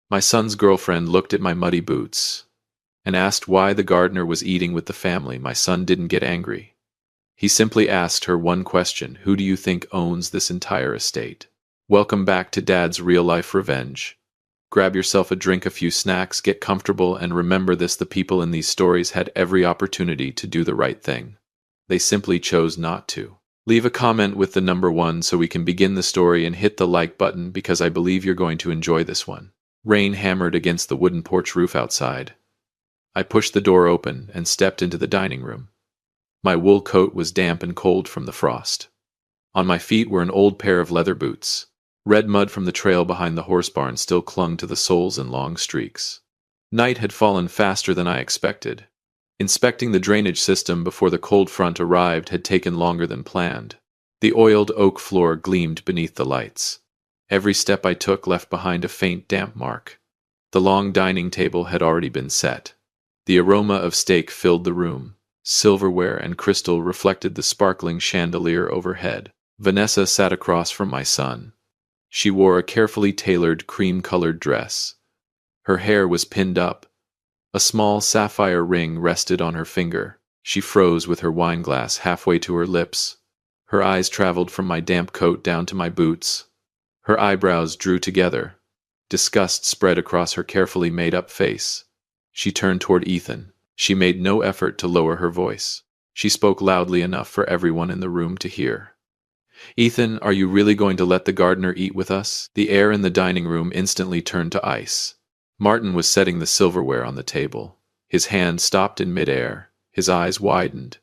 My son's girlfriend looked at my muddy boots and asked why the gardener was eating with the family. My son didn't get angry. He simply asked her one question: who do you think owns this entire estate? Welcome back to Dad's real-life revenge. Grab yourself a drink, a few snacks, get comfortable, and remember this: the people in these stories had every opportunity to do the right thing. They simply chose not to. Leave a comment with the number 1 so we can begin the story, and hit the like button because I believe you're going to enjoy this one. Rain hammered against the wooden porch roof outside. I pushed the door open and stepped into the dining room. My wool coat was damp and cold from the frost. On my feet were an old pair of leather boots. Red mud from the trail behind the horse barn still clung to the soles in long streaks. Night had fallen faster than I expected. Inspecting the drainage system before the cold front arrived had taken longer than planned. The oiled oak floor gleamed beneath the lights. Every step I took left behind a faint damp mark. The long dining table had already been set. The aroma of steak filled the room. Silverware and crystal reflected the sparkling chandelier overhead. Vanessa sat across from my son. She wore a carefully tailored cream-colored dress. Her hair was pinned up. A small sapphire ring rested on her finger. She froze with her wine glass halfway to her lips. Her eyes traveled from my damp coat down to my boots. Her eyebrows drew together. Disgust spread across her carefully made-up face. She turned toward Ethan. She made no effort to lower her voice. She spoke loudly enough for everyone in the room to hear. "Ethan, are you really going to let the gardener eat with us?" The air in the dining room instantly turned to ice. Martin was setting the silverware on the table. His hand stopped in midair. His eyes widened.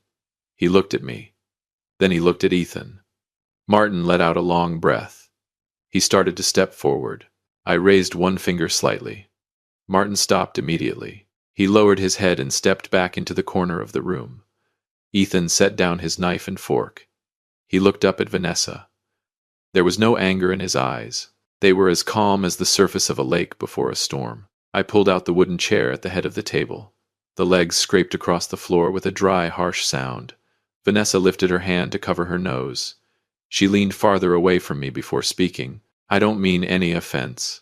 He looked at me. Then he looked at Ethan. Martin let out a long breath. He started to step forward. I raised one finger slightly. Martin stopped immediately. He lowered his head and stepped back into the corner of the room. Ethan set down his knife and fork. He looked up at Vanessa. There was no anger in his eyes. They were as calm as the surface of a lake before a storm. I pulled out the wooden chair at the head of the table. The legs scraped across the floor with a dry, harsh sound. Vanessa lifted her hand to cover her nose. She leaned farther away from me before speaking. "I don't mean any offense.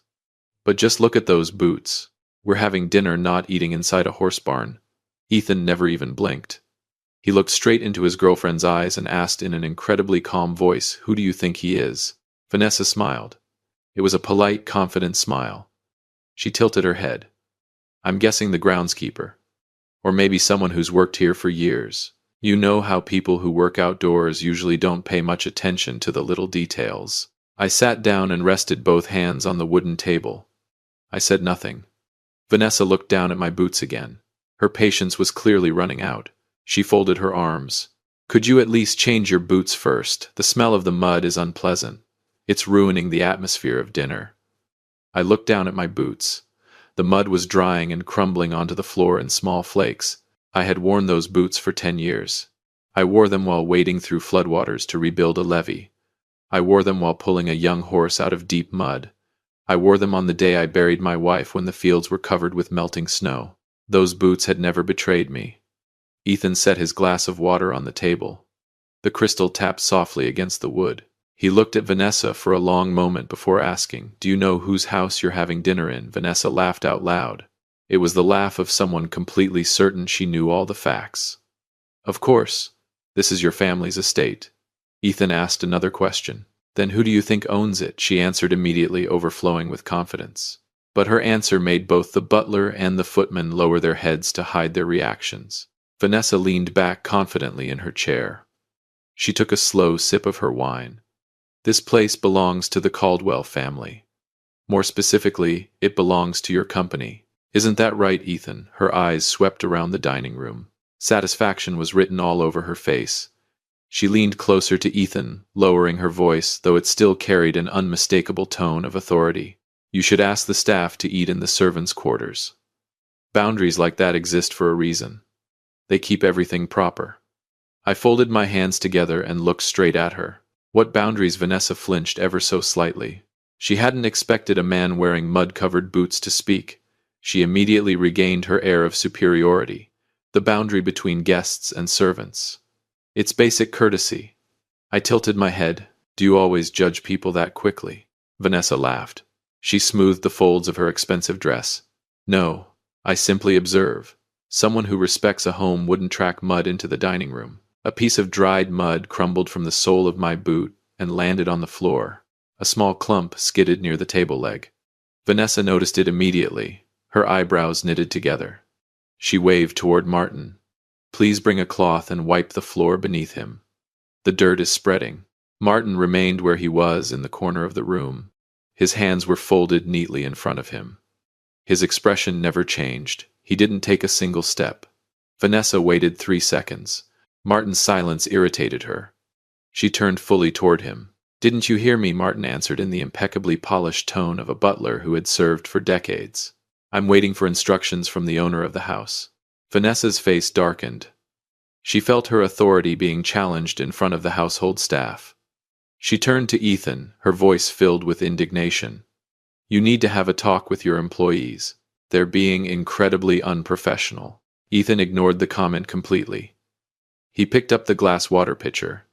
But just look at those boots. We're having dinner, not eating inside a horse barn." Ethan never even blinked. He looked straight into his girlfriend's eyes and asked in an incredibly calm voice, "Who do you think he is?" Vanessa smiled. It was a polite, confident smile. She tilted her head. "I'm guessing the groundskeeper. Or maybe someone who's worked here for years. You know how people who work outdoors usually don't pay much attention to the little details." I sat down and rested both hands on the wooden table. I said nothing. Vanessa looked down at my boots again. Her patience was clearly running out. She folded her arms. "Could you at least change your boots first? The smell of the mud is unpleasant. It's ruining the atmosphere of dinner." I looked down at my boots. The mud was drying and crumbling onto the floor in small flakes. I had worn those boots for 10 years. I wore them while wading through floodwaters to rebuild a levee. I wore them while pulling a young horse out of deep mud. I wore them on the day I buried my wife when the fields were covered with melting snow. Those boots had never betrayed me. Ethan set his glass of water on the table. The crystal tapped softly against the wood. He looked at Vanessa for a long moment before asking, "Do you know whose house you're having dinner in?" Vanessa laughed out loud. It was the laugh of someone completely certain she knew all the facts. "Of course. This is your family's estate." Ethan asked another question. "Then who do you think owns it?" She answered immediately, overflowing with confidence. But her answer made both the butler and the footman lower their heads to hide their reactions. Vanessa leaned back confidently in her chair. She took a slow sip of her wine. "This place belongs to the Caldwell family. More specifically, it belongs to your company. Isn't that right, Ethan?" Her eyes swept around the dining room. Satisfaction was written all over her face. She leaned closer to Ethan, lowering her voice, though it still carried an unmistakable tone of authority. "You should ask the staff to eat in the servants' quarters. Boundaries like that exist for a reason. They keep everything proper." I folded my hands together and looked straight at her. "What boundaries?" Vanessa flinched ever so slightly. She hadn't expected a man wearing mud-covered boots to speak. She immediately regained her air of superiority. "The boundary between guests and servants. It's basic courtesy." I tilted my head. "Do you always judge people that quickly?" Vanessa laughed. She smoothed the folds of her expensive dress. No, I simply observe. Someone who respects a home wouldn't track mud into the dining room. A piece of dried mud crumbled from the sole of my boot and landed on the floor. A small clump skidded near the table leg. Vanessa noticed it immediately, her eyebrows knitted together. She waved toward Martin. Please bring a cloth and wipe the floor beneath him. The dirt is spreading. Martin remained where he was in the corner of the room. His hands were folded neatly in front of him. His expression never changed. He didn't take a single step. Vanessa waited 3 seconds. Martin's silence irritated her. She turned fully toward him. Didn't you hear me? Martin answered in the impeccably polished tone of a butler who had served for decades. I'm waiting for instructions from the owner of the house. Vanessa's face darkened. She felt her authority being challenged in front of the household staff. She turned to Ethan, her voice filled with indignation. You need to have a talk with your employees. They're being incredibly unprofessional. Ethan ignored the comment completely. He picked up the glass water pitcher.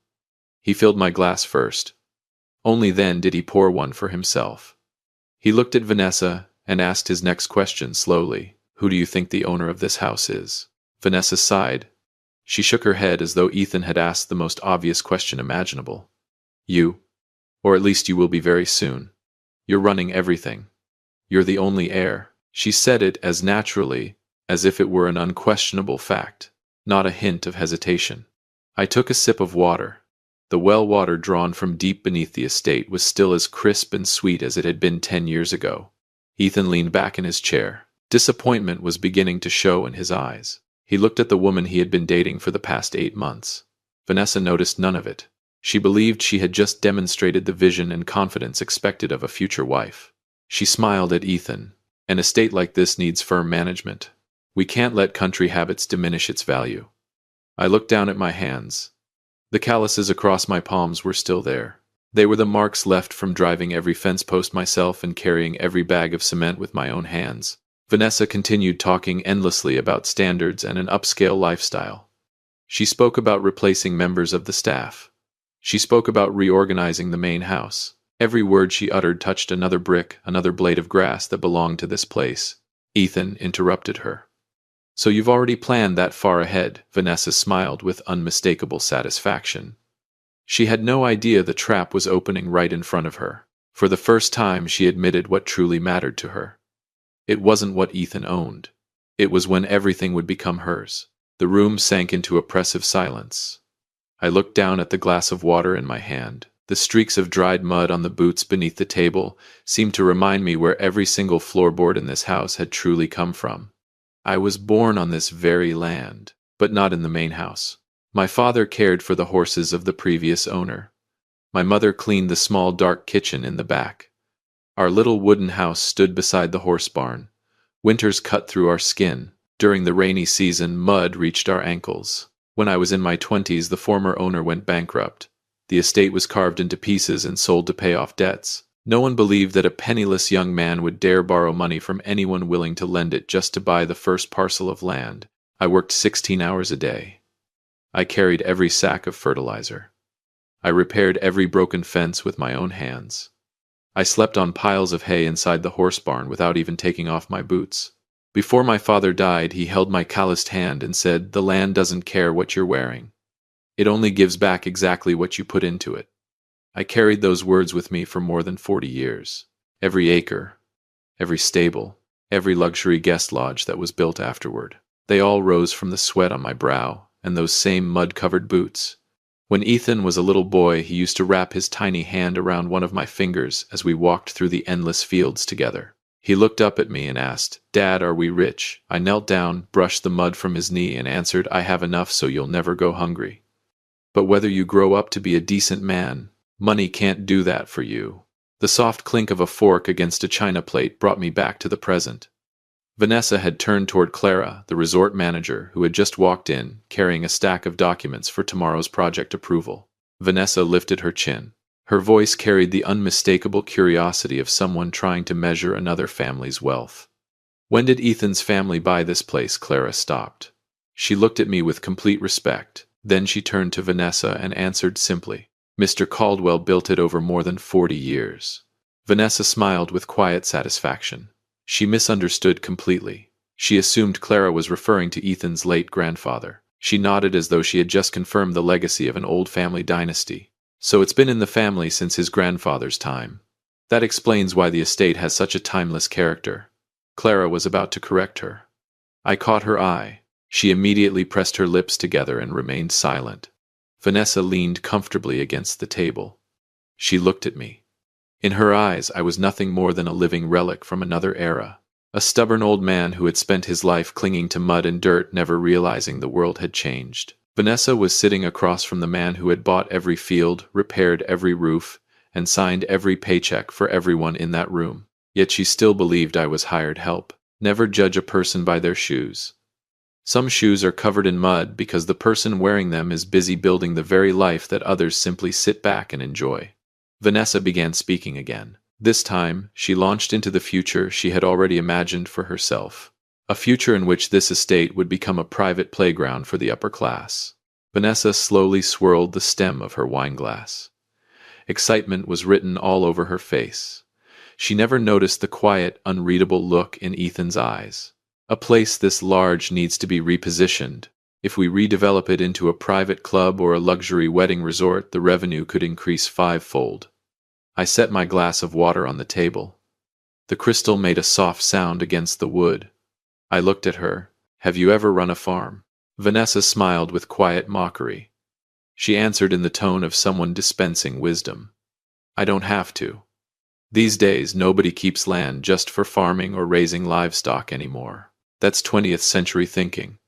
He filled my glass first. Only then did he pour one for himself. He looked at Vanessa and asked his next question slowly. Who do you think the owner of this house is? Vanessa sighed. She shook her head as though Ethan had asked the most obvious question imaginable. You. Or at least you will be very soon. You're running everything. You're the only heir. She said it as naturally as if it were an unquestionable fact, not a hint of hesitation. I took a sip of water. The well water drawn from deep beneath the estate was still as crisp and sweet as it had been 10 years ago. Ethan leaned back in his chair. Disappointment was beginning to show in his eyes. He looked at the woman he had been dating for the past 8 months. Vanessa noticed none of it. She believed she had just demonstrated the vision and confidence expected of a future wife. She smiled at Ethan. An estate like this needs firm management. We can't let country habits diminish its value. I looked down at my hands. The calluses across my palms were still there. They were the marks left from driving every fence post myself and carrying every bag of cement with my own hands. Vanessa continued talking endlessly about standards and an upscale lifestyle. She spoke about replacing members of the staff. She spoke about reorganizing the main house. Every word she uttered touched another brick, another blade of grass that belonged to this place. Ethan interrupted her. So you've already planned that far ahead, Vanessa smiled with unmistakable satisfaction. She had no idea the trap was opening right in front of her. For the first time, she admitted what truly mattered to her. It wasn't what Ethan owned. It was when everything would become hers. The room sank into oppressive silence. I looked down at the glass of water in my hand. The streaks of dried mud on the boots beneath the table seemed to remind me where every single floorboard in this house had truly come from. I was born on this very land, but not in the main house. My father cared for the horses of the previous owner. My mother cleaned the small dark kitchen in the back. Our little wooden house stood beside the horse barn. Winters cut through our skin. During the rainy season, mud reached our ankles. When I was in my 20s, the former owner went bankrupt. The estate was carved into pieces and sold to pay off debts. No one believed that a penniless young man would dare borrow money from anyone willing to lend it just to buy the first parcel of land. I worked 16 hours a day. I carried every sack of fertilizer. I repaired every broken fence with my own hands. I slept on piles of hay inside the horse barn without even taking off my boots. Before my father died, he held my calloused hand and said, "The land doesn't care what you're wearing. It only gives back exactly what you put into it." I carried those words with me for more than 40 years. Every acre, every stable, every luxury guest lodge that was built afterward. They all rose from the sweat on my brow and those same mud-covered boots. When Ethan was a little boy, he used to wrap his tiny hand around one of my fingers as we walked through the endless fields together. He looked up at me and asked, "Dad, are we rich?" I knelt down, brushed the mud from his knee, and answered, "I have enough so you'll never go hungry. But whether you grow up to be a decent man, money can't do that for you." The soft clink of a fork against a china plate brought me back to the present. Vanessa had turned toward Clara, the resort manager, who had just walked in, carrying a stack of documents for tomorrow's project approval. Vanessa lifted her chin. Her voice carried the unmistakable curiosity of someone trying to measure another family's wealth. "When did Ethan's family buy this place?" Clara stopped. She looked at me with complete respect. Then she turned to Vanessa and answered simply, "Mr. Caldwell built it over more than 40 years. Vanessa smiled with quiet satisfaction. She misunderstood completely. She assumed Clara was referring to Ethan's late grandfather. She nodded as though she had just confirmed the legacy of an old family dynasty. So it's been in the family since his grandfather's time. That explains why the estate has such a timeless character. Clara was about to correct her. I caught her eye. She immediately pressed her lips together and remained silent. Vanessa leaned comfortably against the table. She looked at me. In her eyes, I was nothing more than a living relic from another era. A stubborn old man who had spent his life clinging to mud and dirt, never realizing the world had changed. Vanessa was sitting across from the man who had bought every field, repaired every roof, and signed every paycheck for everyone in that room. Yet she still believed I was hired help. Never judge a person by their shoes. Some shoes are covered in mud because the person wearing them is busy building the very life that others simply sit back and enjoy. Vanessa began speaking again. This time, she launched into the future she had already imagined for herself. A future in which this estate would become a private playground for the upper class. Vanessa slowly swirled the stem of her wineglass. Excitement was written all over her face. She never noticed the quiet, unreadable look in Ethan's eyes. A place this large needs to be repositioned. If we redevelop it into a private club or a luxury wedding resort, the revenue could increase fivefold. I set my glass of water on the table. The crystal made a soft sound against the wood. I looked at her. Have you ever run a farm? Vanessa smiled with quiet mockery. She answered in the tone of someone dispensing wisdom. I don't have to. These days, nobody keeps land just for farming or raising livestock anymore. That's 20th century thinking.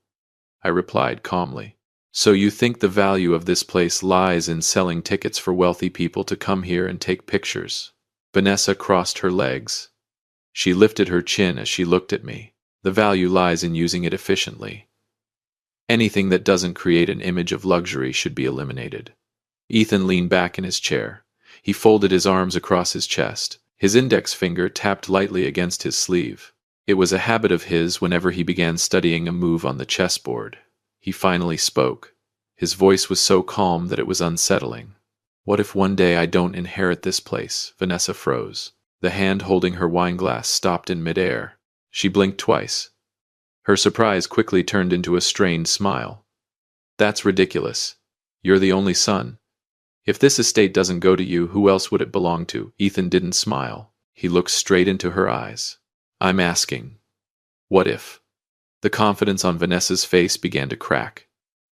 I replied calmly. So you think the value of this place lies in selling tickets for wealthy people to come here and take pictures? Vanessa crossed her legs. She lifted her chin as she looked at me. The value lies in using it efficiently. Anything that doesn't create an image of luxury should be eliminated. Ethan leaned back in his chair. He folded his arms across his chest. His index finger tapped lightly against his sleeve. It was a habit of his whenever he began studying a move on the chessboard. He finally spoke. His voice was so calm that it was unsettling. What if one day I don't inherit this place? Vanessa froze. The hand holding her wineglass stopped in midair. She blinked twice. Her surprise quickly turned into a strained smile. That's ridiculous. You're the only son. If this estate doesn't go to you, who else would it belong to? Ethan didn't smile. He looked straight into her eyes. I'm asking, what if? The confidence on Vanessa's face began to crack.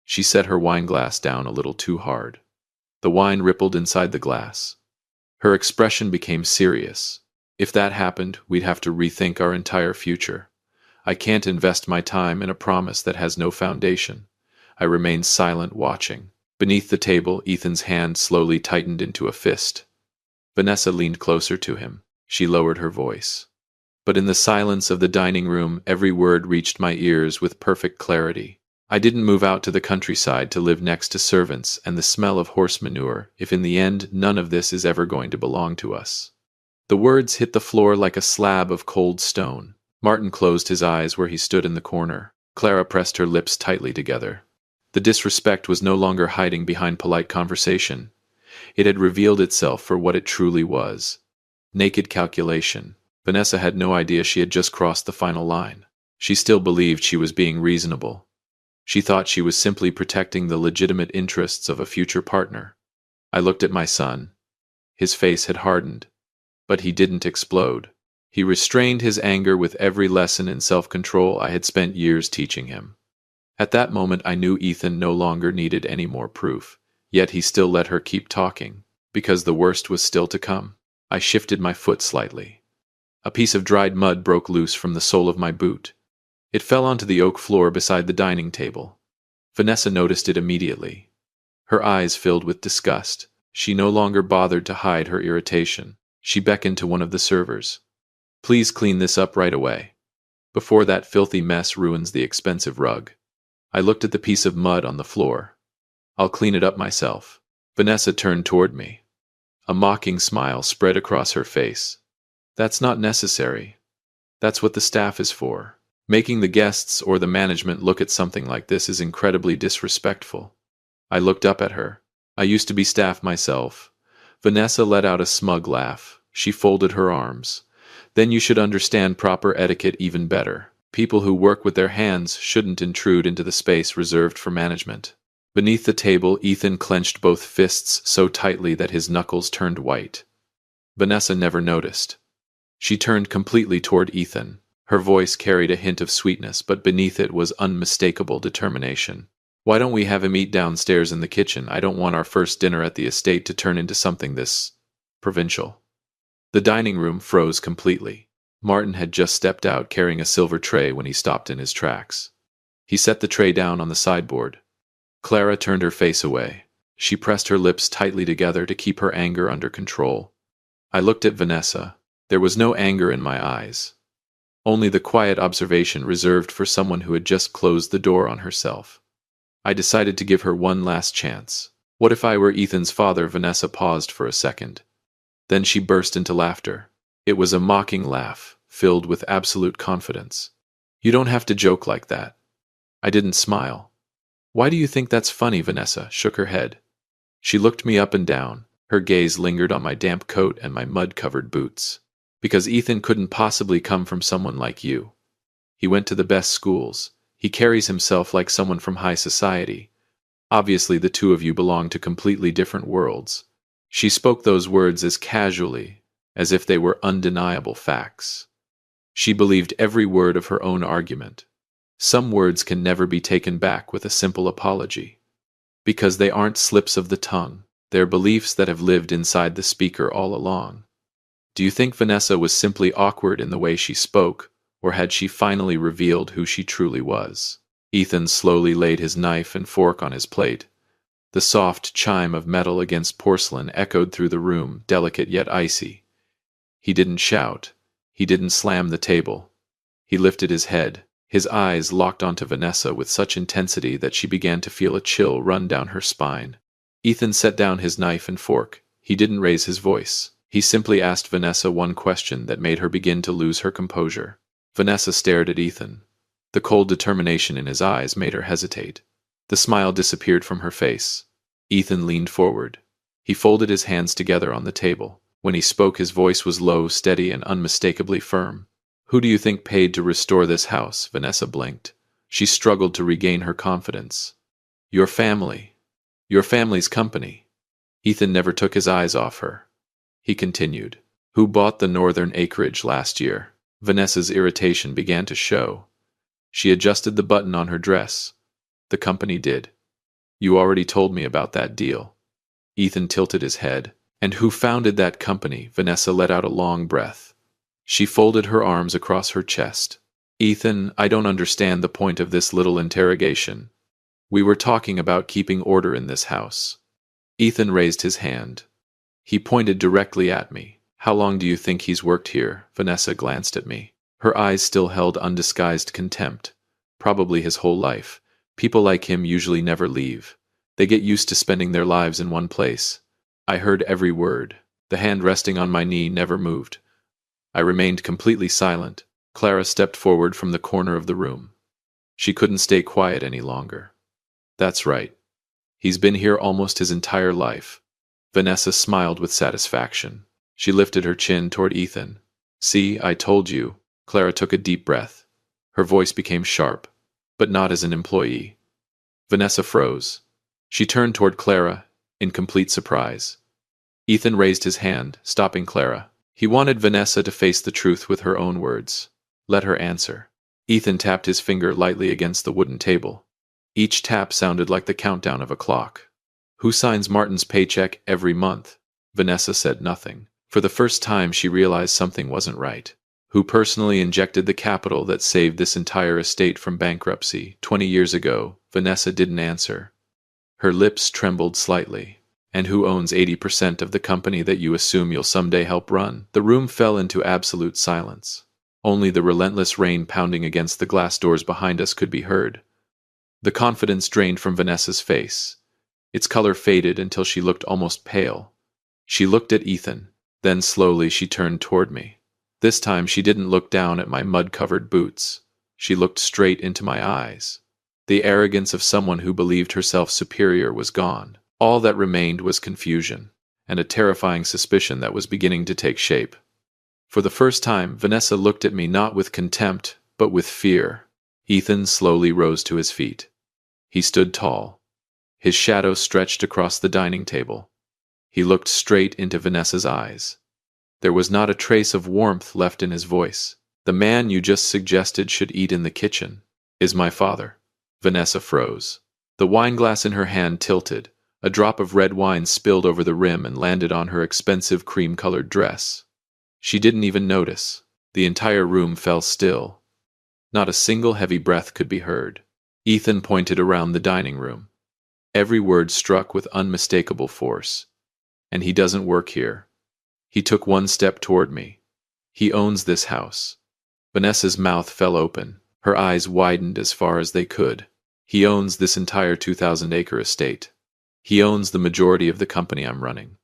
She set her wineglass down a little too hard. The wine rippled inside the glass. Her expression became serious. If that happened, we'd have to rethink our entire future. I can't invest my time in a promise that has no foundation. I remained silent, watching. Beneath the table, Ethan's hand slowly tightened into a fist. Vanessa leaned closer to him. She lowered her voice. But in the silence of the dining room, every word reached my ears with perfect clarity. I didn't move out to the countryside to live next to servants and the smell of horse manure, if in the end none of this is ever going to belong to us. The words hit the floor like a slab of cold stone. Martin closed his eyes where he stood in the corner. Clara pressed her lips tightly together. The disrespect was no longer hiding behind polite conversation. It had revealed itself for what it truly was. Naked calculation. Vanessa had no idea she had just crossed the final line. She still believed she was being reasonable. She thought she was simply protecting the legitimate interests of a future partner. I looked at my son. His face had hardened. But he didn't explode. He restrained his anger with every lesson in self-control I had spent years teaching him. At that moment I knew Ethan no longer needed any more proof. Yet he still let her keep talking, because the worst was still to come. I shifted my foot slightly. A piece of dried mud broke loose from the sole of my boot. It fell onto the oak floor beside the dining table. Vanessa noticed it immediately. Her eyes filled with disgust. She no longer bothered to hide her irritation. She beckoned to one of the servers. Please clean this up right away, before that filthy mess ruins the expensive rug. I looked at the piece of mud on the floor. I'll clean it up myself. Vanessa turned toward me. A mocking smile spread across her face. That's not necessary. That's what the staff is for. Making the guests or the management look at something like this is incredibly disrespectful. I looked up at her. I used to be staff myself. Vanessa let out a smug laugh. She folded her arms. Then you should understand proper etiquette even better. People who work with their hands shouldn't intrude into the space reserved for management. Beneath the table, Ethan clenched both fists so tightly that his knuckles turned white. Vanessa never noticed. She turned completely toward Ethan. Her voice carried a hint of sweetness, but beneath it was unmistakable determination. Why don't we have him eat downstairs in the kitchen? I don't want our first dinner at the estate to turn into something this provincial. The dining room froze completely. Martin had just stepped out carrying a silver tray when he stopped in his tracks. He set the tray down on the sideboard. Clara turned her face away. She pressed her lips tightly together to keep her anger under control. I looked at Vanessa. There was no anger in my eyes. Only the quiet observation reserved for someone who had just closed the door on herself. I decided to give her one last chance. What if I were Ethan's father? Vanessa paused for a second. Then she burst into laughter. It was a mocking laugh, filled with absolute confidence. You don't have to joke like that. I didn't smile. Why do you think that's funny? Vanessa shook her head. She looked me up and down. Her gaze lingered on my damp coat and my mud-covered boots. Because Ethan couldn't possibly come from someone like you. He went to the best schools. He carries himself like someone from high society. Obviously, the two of you belong to completely different worlds. She spoke those words as casually, as if they were undeniable facts. She believed every word of her own argument. Some words can never be taken back with a simple apology. Because they aren't slips of the tongue. They're beliefs that have lived inside the speaker all along. Do you think Vanessa was simply awkward in the way she spoke, or had she finally revealed who she truly was? Ethan slowly laid his knife and fork on his plate. The soft chime of metal against porcelain echoed through the room, delicate yet icy. He didn't shout. He didn't slam the table. He lifted his head. His eyes locked onto Vanessa with such intensity that she began to feel a chill run down her spine. Ethan set down his knife and fork. He didn't raise his voice. He simply asked Vanessa one question that made her begin to lose her composure. Vanessa stared at Ethan. The cold determination in his eyes made her hesitate. The smile disappeared from her face. Ethan leaned forward. He folded his hands together on the table. When he spoke, his voice was low, steady, and unmistakably firm. Who do you think paid to restore this house? Vanessa blinked. She struggled to regain her confidence. Your family. Your family's company. Ethan never took his eyes off her. He continued. Who bought the northern acreage last year? Vanessa's irritation began to show. She adjusted the button on her dress. The company did. You already told me about that deal. Ethan tilted his head. And who founded that company? Vanessa let out a long breath. She folded her arms across her chest. Ethan, I don't understand the point of this little interrogation. We were talking about keeping order in this house. Ethan raised his hand. He pointed directly at me. How long do you think he's worked here? Vanessa glanced at me. Her eyes still held undisguised contempt. Probably his whole life. People like him usually never leave. They get used to spending their lives in one place. I heard every word. The hand resting on my knee never moved. I remained completely silent. Clara stepped forward from the corner of the room. She couldn't stay quiet any longer. That's right. He's been here almost his entire life. Vanessa smiled with satisfaction. She lifted her chin toward Ethan. See, I told you. Clara took a deep breath. Her voice became sharp, but not as an employee. Vanessa froze. She turned toward Clara in complete surprise. Ethan raised his hand, stopping Clara. He wanted Vanessa to face the truth with her own words. Let her answer. Ethan tapped his finger lightly against the wooden table. Each tap sounded like the countdown of a clock. Who signs Martin's paycheck every month? Vanessa said nothing. For the first time, she realized something wasn't right. Who personally injected the capital that saved this entire estate from bankruptcy 20 years ago? Vanessa didn't answer. Her lips trembled slightly. And who owns 80% of the company that you assume you'll someday help run? The room fell into absolute silence. Only the relentless rain pounding against the glass doors behind us could be heard. The confidence drained from Vanessa's face. Its color faded until she looked almost pale. She looked at Ethan. Then slowly she turned toward me. This time she didn't look down at my mud-covered boots. She looked straight into my eyes. The arrogance of someone who believed herself superior was gone. All that remained was confusion. and a terrifying suspicion that was beginning to take shape. For the first time, Vanessa looked at me not with contempt, but with fear. Ethan slowly rose to his feet. He stood tall. His shadow stretched across the dining table. He looked straight into Vanessa's eyes. There was not a trace of warmth left in his voice. "The man you just suggested should eat in the kitchen is my father." Vanessa froze. The wineglass in her hand tilted. A drop of red wine spilled over the rim and landed on her expensive cream-colored dress. She didn't even notice. The entire room fell still. Not a single heavy breath could be heard. Ethan pointed around the dining room. Every word struck with unmistakable force. "And he doesn't work here." He took one step toward me. "He owns this house." Vanessa's mouth fell open. Her eyes widened as far as they could. "He owns this entire 2,000-acre estate. He owns the majority of the company I'm running.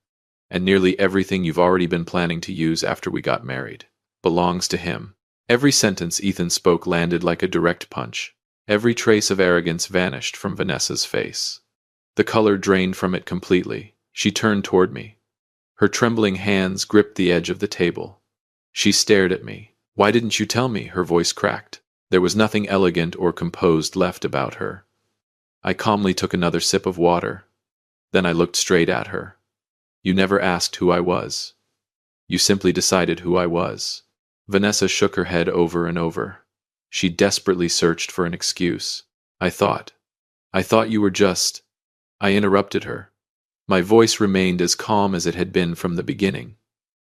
And nearly everything you've already been planning to use after we got married belongs to him." Every sentence Ethan spoke landed like a direct punch. Every trace of arrogance vanished from Vanessa's face. The color drained from it completely. She turned toward me. Her trembling hands gripped the edge of the table. She stared at me. "Why didn't you tell me?" Her voice cracked. There was nothing elegant or composed left about her. I calmly took another sip of water. Then I looked straight at her. "You never asked who I was. You simply decided who I was." Vanessa shook her head over and over. She desperately searched for an excuse. I thought you were just—" I interrupted her. My voice remained as calm as it had been from the beginning.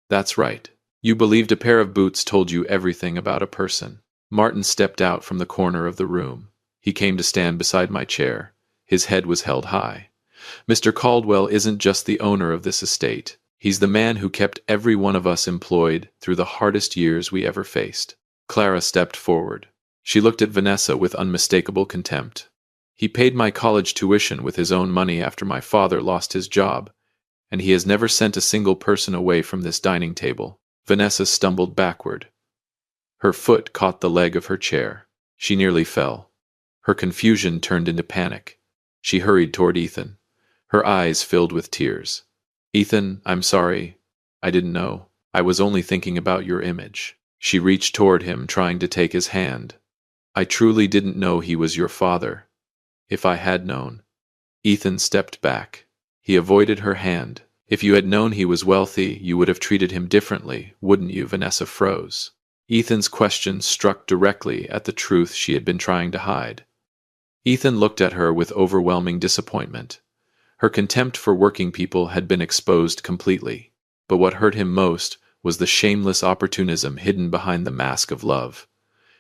"That's right. You believed a pair of boots told you everything about a person." Martin stepped out from the corner of the room. He came to stand beside my chair. His head was held high. "Mr. Caldwell isn't just the owner of this estate. He's the man who kept every one of us employed through the hardest years we ever faced." Clara stepped forward. She looked at Vanessa with unmistakable contempt. "He paid my college tuition with his own money after my father lost his job, and he has never sent a single person away from this dining table." Vanessa stumbled backward. Her foot caught the leg of her chair. She nearly fell. Her confusion turned into panic. She hurried toward Ethan. Her eyes filled with tears. "Ethan, I'm sorry. I didn't know. I was only thinking about your image." She reached toward him, trying to take his hand. "I truly didn't know he was your father. If I had known—" Ethan stepped back. He avoided her hand. "If you had known he was wealthy, you would have treated him differently, wouldn't you?" Vanessa froze. Ethan's question struck directly at the truth she had been trying to hide. Ethan looked at her with overwhelming disappointment. Her contempt for working people had been exposed completely, but what hurt him most was the shameless opportunism hidden behind the mask of love.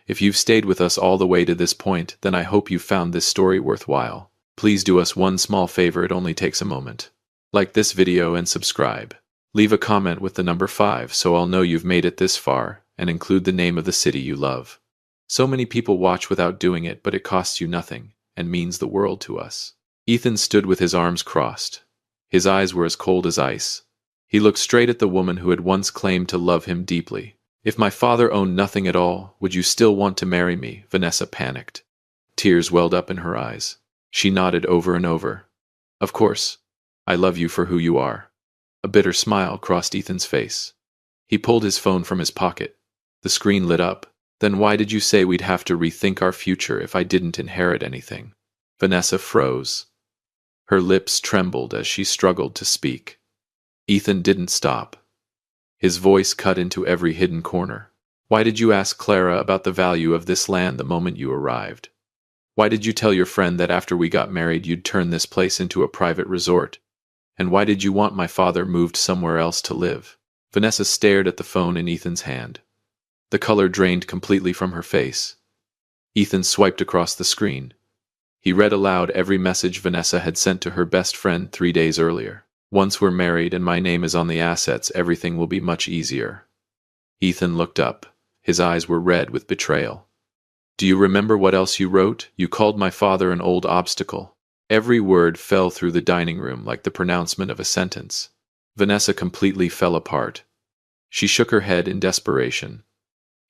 If you've stayed with us all the way to this point, then I hope you found this story worthwhile. Please do us one small favor, it only takes a moment. Like this video and subscribe. Leave a comment with the number 5 so I'll know you've made it this far, and include the name of the city you love. So many people watch without doing it, but it costs you nothing, and means the world to us. Ethan stood with his arms crossed. His eyes were as cold as ice. He looked straight at the woman who had once claimed to love him deeply. "If my father owned nothing at all, would you still want to marry me?" Vanessa panicked. Tears welled up in her eyes. She nodded over and over. "Of course. I love you for who you are." A bitter smile crossed Ethan's face. He pulled his phone from his pocket. The screen lit up. "Then why did you say we'd have to rethink our future if I didn't inherit anything?" Vanessa froze. Her lips trembled as she struggled to speak. Ethan didn't stop. His voice cut into every hidden corner. "Why did you ask Clara about the value of this land the moment you arrived? Why did you tell your friend that after we got married you'd turn this place into a private resort? And why did you want my father moved somewhere else to live?" Vanessa stared at the phone in Ethan's hand. The color drained completely from her face. Ethan swiped across the screen. He read aloud every message Vanessa had sent to her best friend 3 days earlier. "Once we're married and my name is on the assets, everything will be much easier." Ethan looked up. His eyes were red with betrayal. "Do you remember what else you wrote? You called my father an old obstacle." Every word fell through the dining room like the pronouncement of a sentence. Vanessa completely fell apart. She shook her head in desperation.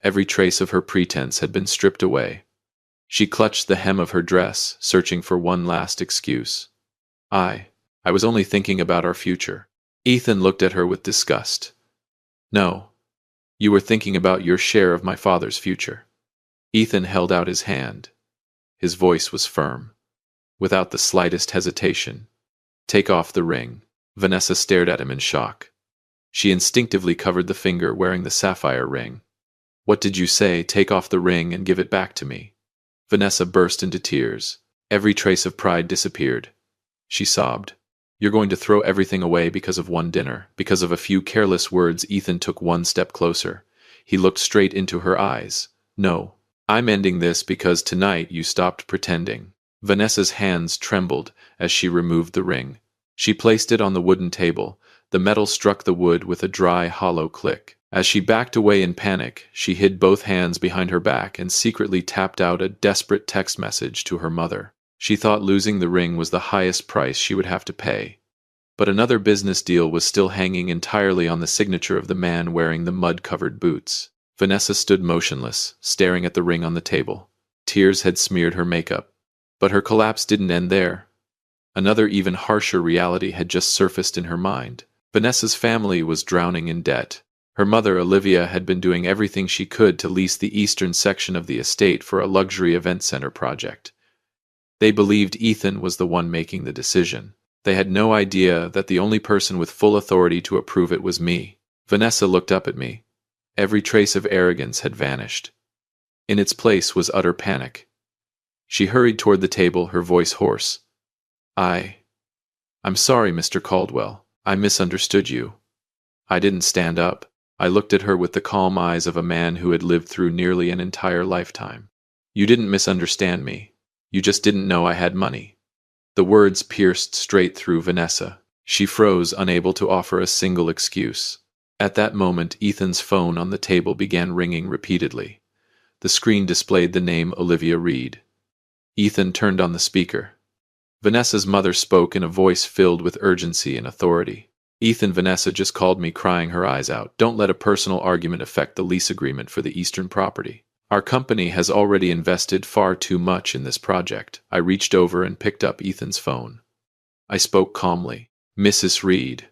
Every trace of her pretense had been stripped away. She clutched the hem of her dress, searching for one last excuse. I was only thinking about our future." Ethan looked at her with disgust. No, you were thinking about your share of my father's future. Ethan held out his hand. His voice was firm, without the slightest hesitation. Take off the ring. Vanessa stared at him in shock. She instinctively covered the finger wearing the sapphire ring. What did you say? Take off the ring and give it back to me. Vanessa burst into tears. Every trace of pride disappeared. She sobbed. You're going to throw everything away because of one dinner, because of a few careless words. Ethan took one step closer. He looked straight into her eyes. No, I'm ending this because tonight you stopped pretending. Vanessa's hands trembled as she removed the ring. She placed it on the wooden table. The metal struck the wood with a dry, hollow click. As she backed away in panic, she hid both hands behind her back and secretly tapped out a desperate text message to her mother. She thought losing the ring was the highest price she would have to pay. But another business deal was still hanging entirely on the signature of the man wearing the mud-covered boots. Vanessa stood motionless, staring at the ring on the table. Tears had smeared her makeup. But her collapse didn't end there. Another even harsher reality had just surfaced in her mind. Vanessa's family was drowning in debt. Her mother, Olivia, had been doing everything she could to lease the eastern section of the estate for a luxury event center project. They believed Ethan was the one making the decision. They had no idea that the only person with full authority to approve it was me. Vanessa looked up at me. Every trace of arrogance had vanished. In its place was utter panic. She hurried toward the table, her voice hoarse. I'm sorry, Mr. Caldwell. I misunderstood you. I didn't stand up. I looked at her with the calm eyes of a man who had lived through nearly an entire lifetime. You didn't misunderstand me. You just didn't know I had money. The words pierced straight through Vanessa. She froze, unable to offer a single excuse. At that moment, Ethan's phone on the table began ringing repeatedly. The screen displayed the name Olivia Reed. Ethan turned on the speaker. Vanessa's mother spoke in a voice filled with urgency and authority. Ethan, Vanessa just called me, crying her eyes out. Don't let a personal argument affect the lease agreement for the eastern property. Our company has already invested far too much in this project. I reached over and picked up Ethan's phone. I spoke calmly. Mrs. Reed.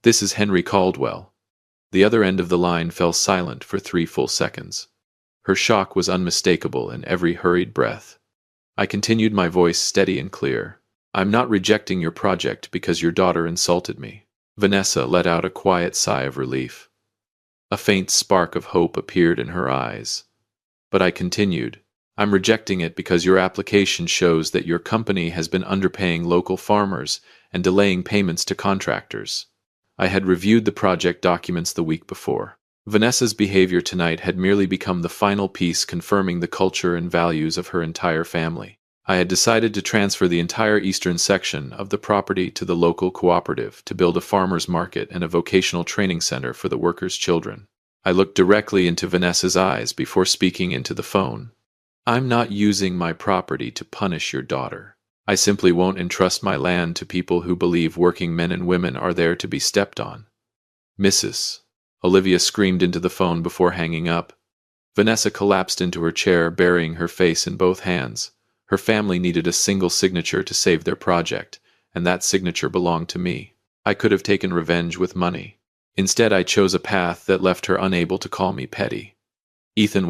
This is Henry Caldwell. The other end of the line fell silent for 3 full seconds. Her shock was unmistakable in every hurried breath. I continued, my voice steady and clear. I'm not rejecting your project because your daughter insulted me. Vanessa let out a quiet sigh of relief. A faint spark of hope appeared in her eyes. But I continued. I'm rejecting it because your application shows that your company has been underpaying local farmers and delaying payments to contractors. I had reviewed the project documents the week before. Vanessa's behavior tonight had merely become the final piece confirming the culture and values of her entire family. I had decided to transfer the entire eastern section of the property to the local cooperative to build a farmer's market and a vocational training center for the workers' children. I looked directly into Vanessa's eyes before speaking into the phone. I'm not using my property to punish your daughter. I simply won't entrust my land to people who believe working men and women are there to be stepped on. Mrs. Olivia screamed into the phone before hanging up. Vanessa collapsed into her chair, burying her face in both hands. Her family needed a single signature to save their project, and that signature belonged to me. I could have taken revenge with money. Instead, I chose a path that left her unable to call me petty. Ethan